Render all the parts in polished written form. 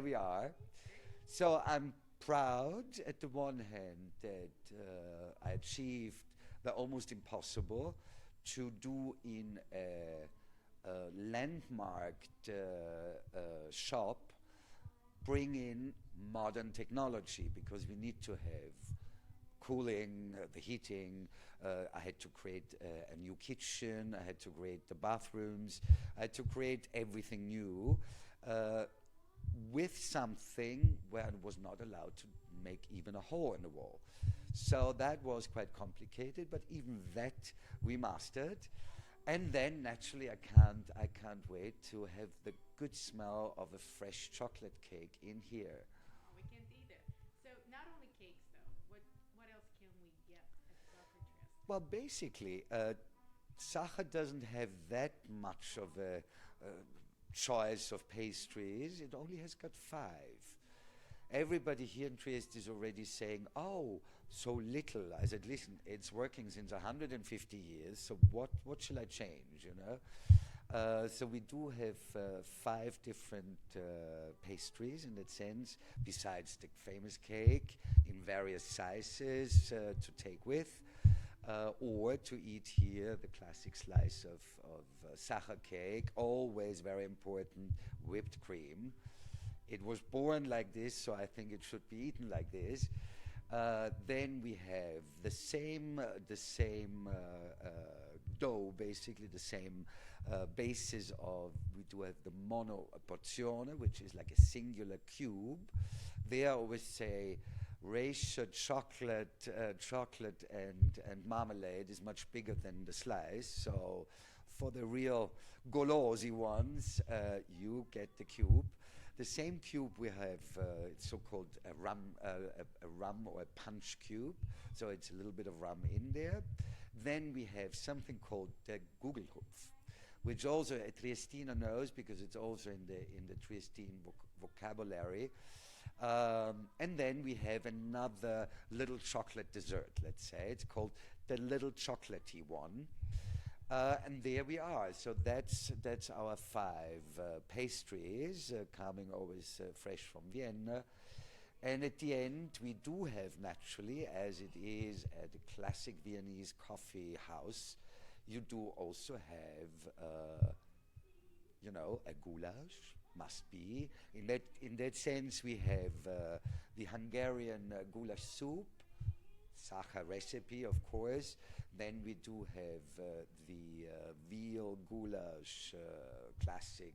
we are. So I'm proud at the one hand that I achieved the almost impossible to do in a landmarked shop, bring in modern technology because we need to have cooling, the heating. I had to create a new kitchen. I had to create the bathrooms. I had to create everything new with something where I was not allowed to make even a hole in the wall. So that was quite complicated, but even that we mastered. And then naturally, I can't wait to have the good smell of a fresh chocolate cake in here. Oh, we can't either. So not only cakes though. What else can we get at Sacher Trieste? Well, basically, Sacher doesn't have that much of a choice of pastries. It only has got five. Everybody here in Trieste is already saying, "Oh, so little." I said, "Listen, it's working since 150 years. So what shall I change?" You know. So we do have five different pastries in that sense, besides the famous cake in various sizes to take with, or to eat here the classic slice of Sacher cake, always very important, whipped cream. It was born like this, so I think it should be eaten like this. Then we have the same dough, basically the same basis of. We do have the mono porzione, which is like a singular cube. They always say ratio chocolate and marmalade is much bigger than the slice. So for the real golosi ones, you get the cube. The same cube we have, it's so-called a rum or a punch cube. So it's a little bit of rum in there. Then we have something called the Gugelhupf, which also a Triestiner knows because it's also in the Triestine vocabulary. And then we have another little chocolate dessert, let's say. It's called the little chocolatey one. And there we are. So that's our five pastries coming always fresh from Vienna. And at the end, we do have naturally, as it is at a classic Viennese coffee house, you do also have, a goulash. Must be in that sense. We have the Hungarian goulash soup, Sacher recipe, of course. Then we do have the veal goulash, classic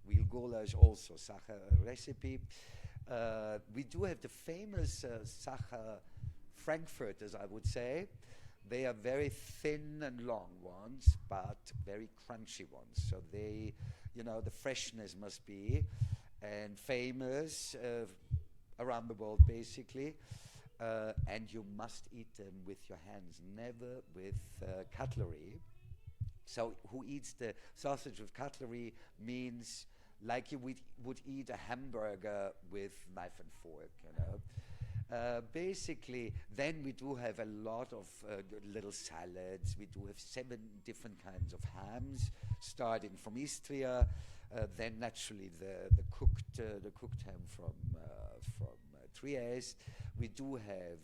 veal goulash, also Sacher recipe. We do have the famous Sacher Frankfurters, I would say. They are very thin and long ones, but very crunchy ones. So they, the freshness must be, and famous around the world, basically. And you must eat them with your hands, never with cutlery. So who eats the sausage with cutlery means like you would eat a hamburger with knife and fork. Basically, then we do have a lot of little salads. We do have 7 different kinds of hams, starting from Istria. Then naturally the cooked ham from Trieste. We do have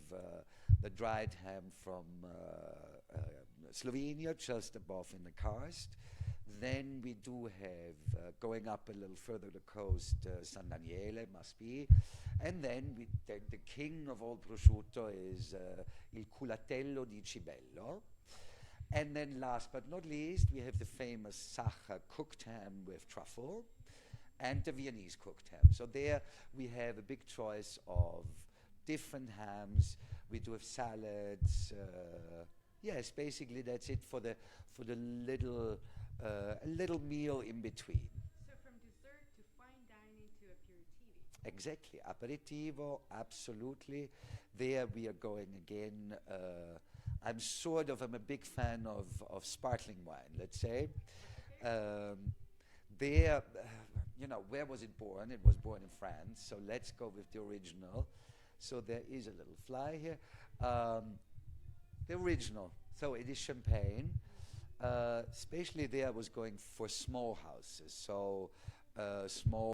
the dried ham from Slovenia, just above in the karst. Then we do have, going up a little further the coast, San Daniele must be. And then the king of all prosciutto is il culatello di Cibello. And then last but not least, we have the famous Sacher cooked ham with truffle and the Viennese cooked ham. So there we have a big choice of different hams. We do have salads. Yes, basically that's it for the little a little meal in between. So from dessert to fine dining to aperitivi. Exactly, aperitivo, absolutely. There we are going again. I'm a big fan of sparkling wine, let's say. Okay. There, where was it born? It was born in France, so let's go with the original. So there is a little fly here. The original, so it is champagne. Especially there I was going for small houses, so small